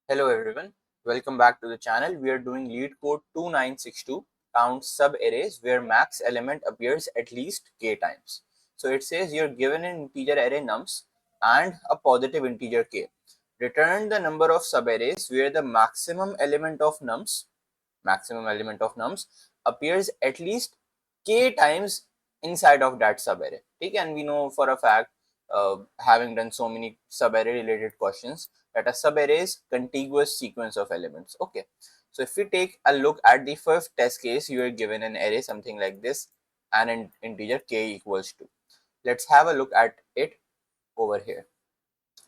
Hello everyone, welcome back to the channel. We are doing leetcode 2962, count subarrays where max element appears at least k times. So it says you're given an integer array nums and a positive integer k. Return the number of subarrays where the maximum element of nums appears at least k times inside of that subarray. Okay, and we know for a fact, having done so many subarray related questions, that a subarray is contiguous sequence of elements. Okay, so if we take a look at the first test case, you are given an array something like this and an integer k equals 2. Let's have a look at it over here.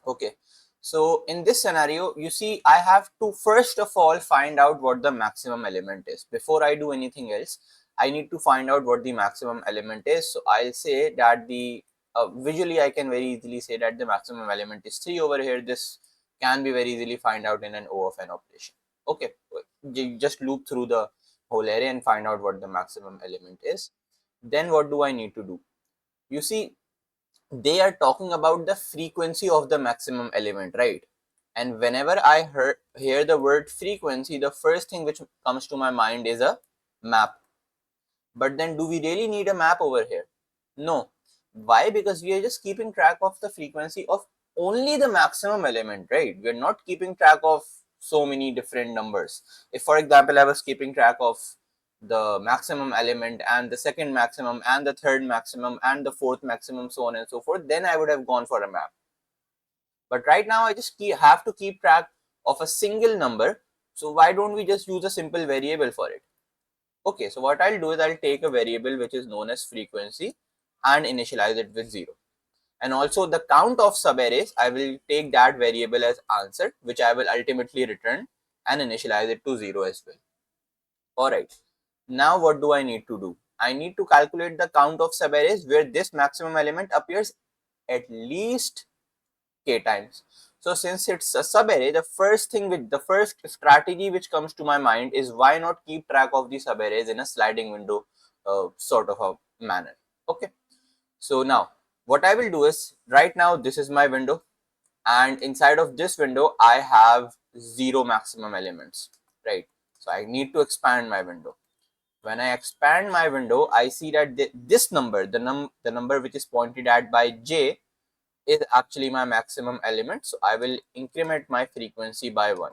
Okay, so in this scenario, you see I have to first of all find out what the maximum element is. Before I do anything else, I need to find out what the maximum element is. So I'll say that the visually I can very easily say that the maximum element is 3 over here. This can be very easily find out in an O of n operation. Okay, you just loop through the whole array and find out what the maximum element is. Then what do I need to do? You see, they are talking about the frequency of the maximum element, right? And whenever I hear the word frequency, the first thing which comes to my mind is a map. But then do we really need a map over here? No. Why? Because we are just keeping track of the frequency of only the maximum element, right? We're not keeping track of so many different numbers. If for example I was keeping track of the maximum element and the second maximum and the third maximum and the fourth maximum, so on and so forth, then I would have gone for a map. But right now I just have to keep track of a single number. So why don't we just use a simple variable for it? Okay, so what I'll do is I'll take a variable which is known as frequency and initialize it with 0. And also the count of subarrays, I will take that variable as answer, which I will ultimately return and initialize it to 0 as well. Alright, now what do I need to do? I need to calculate the count of subarrays where this maximum element appears at least k times. So since it's a subarray, the first strategy which comes to my mind is why not keep track of the subarrays in a sliding window sort of a manner. Okay, so now what I will do is, right now this is my window, and inside of this window I have 0 maximum elements, right? So I need to expand my window. When I expand my window, I see that this number, the number which is pointed at by j, is actually my maximum element. So I will increment my frequency by 1.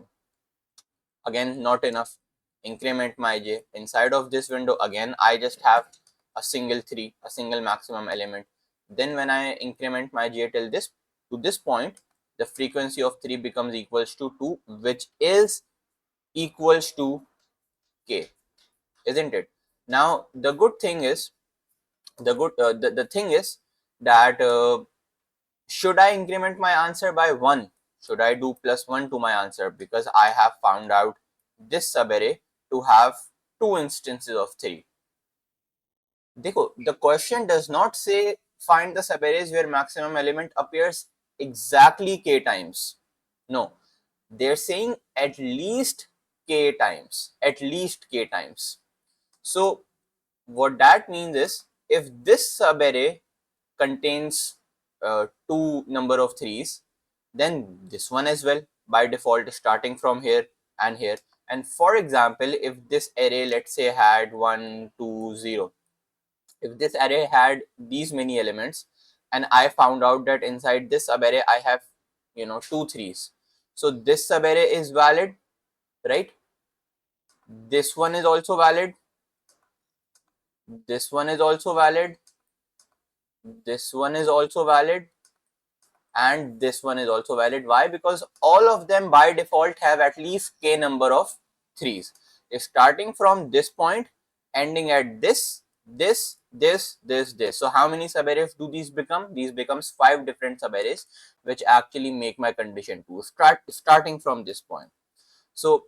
Again, not enough. Increment my j. Inside of this window, again, I just have a single 3, a single maximum element. Then when I increment my j till this, to this point, the frequency of 3 becomes equals to 2, which is equals to k, isn't it? Now, the good thing is, the thing is that should I increment my answer by 1? Should I do plus 1 to my answer? Because I have found out this subarray to have 2 instances of 3. Dekho, the question does not say find the subarrays where maximum element appears exactly k times. No, they're saying at least k times. At least k times. So what that means is, if this subarray contains 2 number of 3's, then this one as well by default starting from here and here. And for example, if this array, let's say, had 1 2 0, if this array had these many elements, and I found out that inside this subarray I have 2 3's, so this subarray is valid, right? This one is also valid, this one is also valid, this one is also valid, and this one is also valid. Why? Because all of them by default have at least k number of 3's. If starting from this point, ending at this. So how many subarrays do these become? These becomes 5 different subarrays, which actually make my condition to starting from this point. So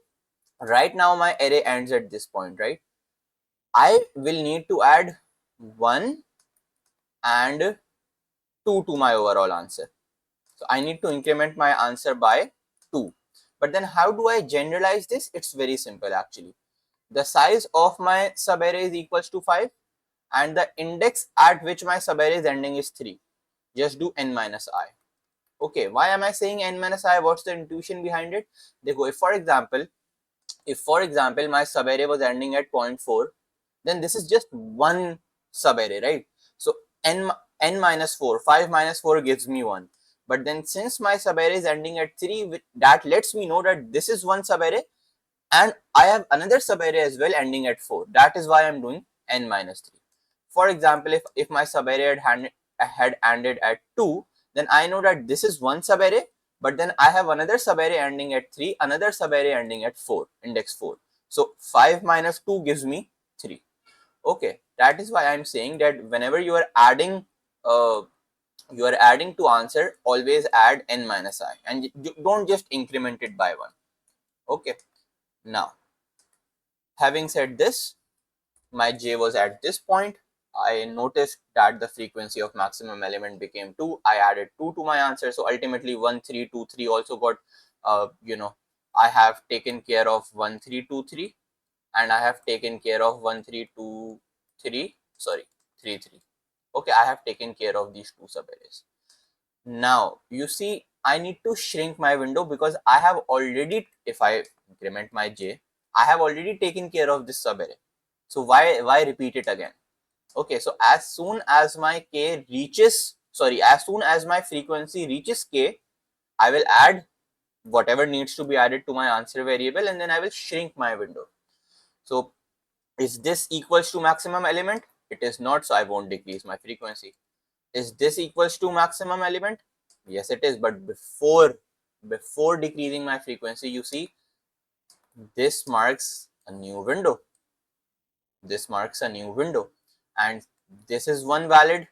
right now my array ends at this point, right? I will need to add 1 and 2 to my overall answer. So I need to increment my answer by 2. But then how do I generalize this? It's very simple actually. The size of my subarray is equals to 5 and the index at which my subarray is ending is 3. Just do n minus I. Okay, why am I saying n minus I? What's the intuition behind it? Dekho, if for example my subarray was ending at 0.4, then this is just one subarray, right? So n minus 4, 5 minus 4 gives me 1. But then since my subarray is ending at 3, that lets me know that this is one subarray, and I have another subarray as well ending at 4. That is why I'm doing n minus 3. For example, if my subarray had ended at 2, then I know that this is one subarray, but then I have another subarray ending at 3, another subarray ending at 4, index 4. So 5 minus 2 gives me 3. Okay, that is why I'm saying that whenever uh, you are adding to answer, always add n minus I, and you don't just increment it by 1. Okay, now having said this, my j was at this point. I noticed that the frequency of maximum element became 2. I added 2 to my answer. So ultimately 1323 also got, I have taken care of 1323, and I have taken care of 1323, sorry, 33. Okay, I have taken care of these two subarrays. Now, you see, I need to shrink my window because I have already, if I increment my j, I have already taken care of this subarray. So why repeat it again? Okay, so as soon as my k reaches, sorry, as soon as my frequency reaches k, I will add whatever needs to be added to my answer variable, and then I will shrink my window. So is this equals to maximum element? It is not, so I won't decrease my frequency. Is this equals to maximum element? Yes, it is. But before decreasing my frequency, you see, this marks a new window. This marks a new window, and this is one valid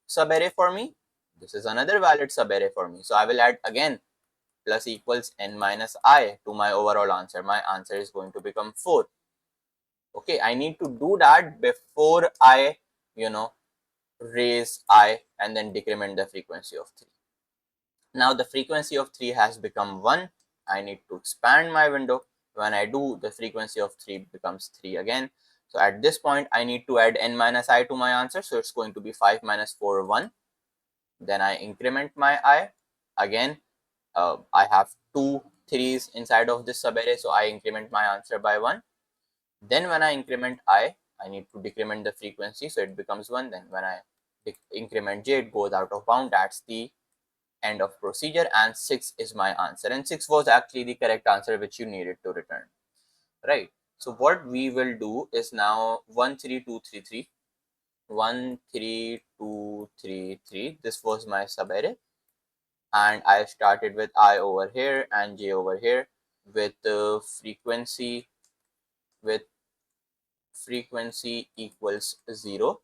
subarray for me. This is another valid subarray for me. So I will add again plus equals n minus I to my overall answer. My answer is going to become 4. Okay, I need to do that before I, you know, raise I and then decrement the frequency of 3. Now the frequency of 3 has become 1. I need to expand my window. When I do, the frequency of 3 becomes 3 again. So at this point, I need to add n minus I to my answer. So it's going to be 5 minus 4, 1. Then I increment my I. Again, I have two threes inside of this subarray. So I increment my answer by 1. Then when I increment I need to decrement the frequency. So it becomes 1. Then when I increment j, it goes out of bound. That's the end of procedure, and 6 is my answer, and 6 was actually the correct answer which you needed to return, right? So what we will do is now 13233, 13233, this was my subarray, and I started with I over here and j over here with with frequency equals 0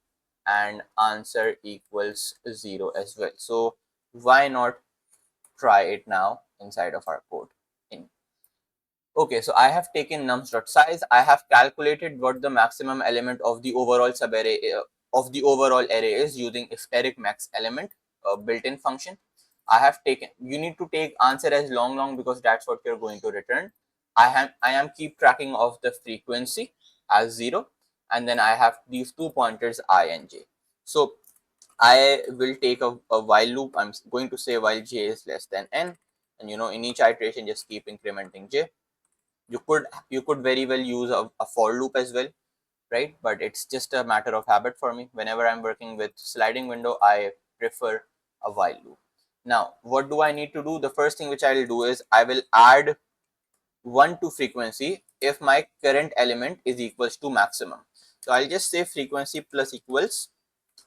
and answer equals 0 as well. So why not try it now inside of our code. Okay, so I have taken nums.size. I have calculated what the maximum element of the overall subarray of the overall array is using ifteric max element built-in function. I have taken. You need to take answer as long because that's what you're going to return. I am keep tracking of the frequency as 0, and then I have these two pointers I and j. So I will take a while loop. I'm going to say while j is less than n, and in each iteration just keep incrementing j. You could very well use a for loop as well, right? But it's just a matter of habit for me. Whenever I'm working with sliding window, I prefer a while loop. Now, what do I need to do? The first thing which I will do is I will add 1 to frequency if my current element is equals to maximum. So I'll just say frequency plus equals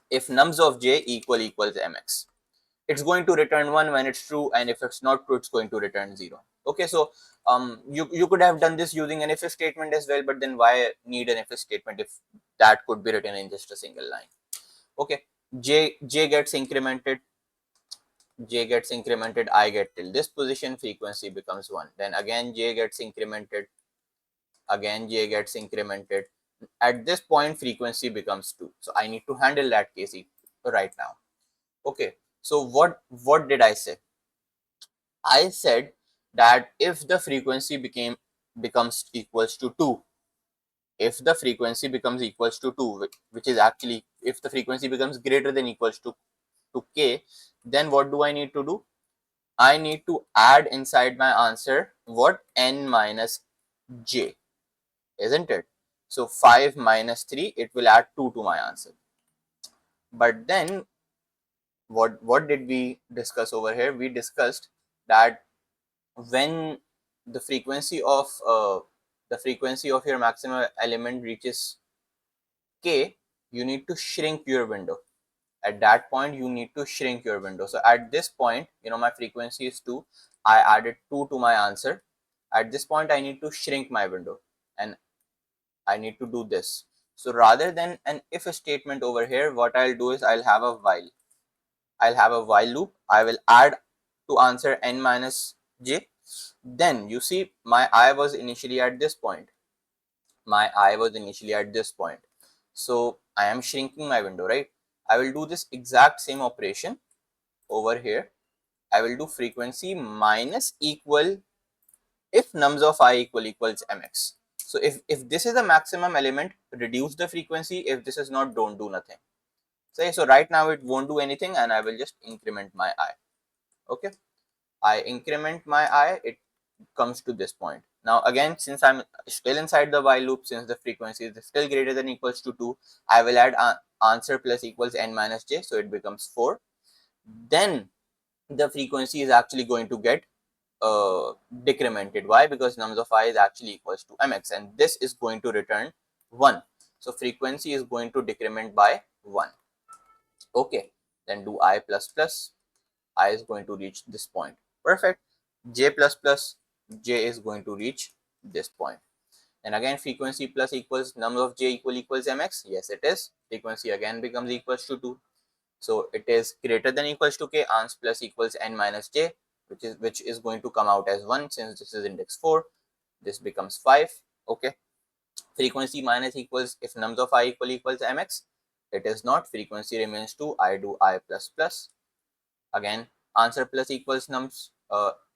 if nums of j equals mx. It's going to return 1 when it's true, and if it's not true, it's going to return 0. Okay, so you could have done this using an if statement as well, but then why need an if statement if that could be written in just a single line? Okay, j gets incremented, I get till this position, frequency becomes 1. Then again j gets incremented, again j gets incremented. At this point, frequency becomes 2. So I need to handle that case right now. Okay, so what did I say? I said that if the frequency becomes equals to 2, if the frequency becomes equals to 2, which is actually if the frequency becomes greater than equals to k, then what do I need to do? I need to add inside my answer what? N minus j, isn't it? So 5 minus 3, it will add 2 to my answer. But then what did we discuss over here? We discussed that when the frequency of your maximum element reaches k, you need to shrink your window. At that point you need to shrink your window. So at this point, my frequency is 2, I added 2 to my answer. At this point I need to shrink my window, and I need to do this. So rather than an if statement over here, what I'll do is I'll have a while loop. I will add to answer n minus j. Then you see my I was initially at this point. So I am shrinking my window, right? I will do this exact same operation over here. I will do frequency minus equal if nums of I equals mx. So if this is the maximum element, reduce the frequency. If this is not, don't do nothing. So right now it won't do anything, and I will just increment my I. Okay, I increment my I, it comes to this point. Now again, since I'm still inside the while loop, since the frequency is still greater than equals to 2, I will add answer plus equals n minus j, so it becomes 4. Then the frequency is actually going to get decremented. Why? Because nums of I is actually equals to mx, and this is going to return 1. So frequency is going to decrement by 1. Okay, then do I plus plus. I is going to reach this point. Perfect. J plus plus, j is going to reach this point. And again, frequency plus equals nums of j equals mx. Yes, it is. Frequency again becomes equals to 2. So it is greater than equals to k. Ans plus equals n minus j, which is going to come out as 1, since this is index 4. This becomes 5. Okay. Frequency minus equals if nums of I equals mx. It is not. Frequency remains 2. I do I plus plus. Again, answer plus equals nums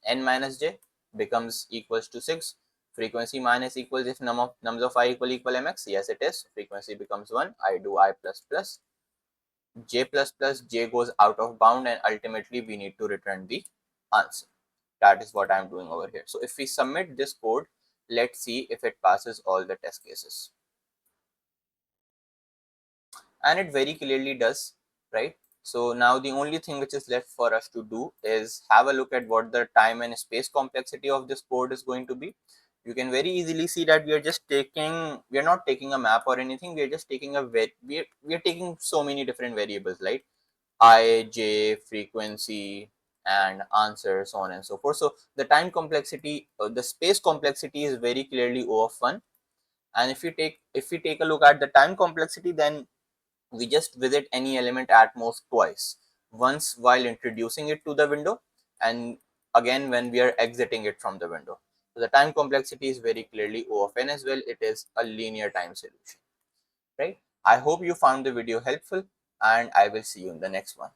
n minus j becomes equals to 6. Frequency minus equals if nums of I equal mx. Yes, it is. Frequency becomes 1. I do I plus plus. J plus plus, j goes out of bound, and ultimately we need to return the answer. That is what I'm doing over here. So if we submit this code, let's see if it passes all the test cases. And it very clearly does, right? So now the only thing which is left for us to do is have a look at what the time and space complexity of this code is going to be. You can very easily see that we are not taking a map or anything. We are just taking we are taking so many different variables, right? I, j, frequency, and answer, so on and so forth. So the time complexity, the space complexity is very clearly O of 1. And if we take a look at the time complexity, then we just visit any element at most twice. Once while introducing it to the window, and again when we are exiting it from the window. So the time complexity is very clearly O of n as well. It is a linear time solution, right? I hope you found the video helpful, and I will see you in the next one.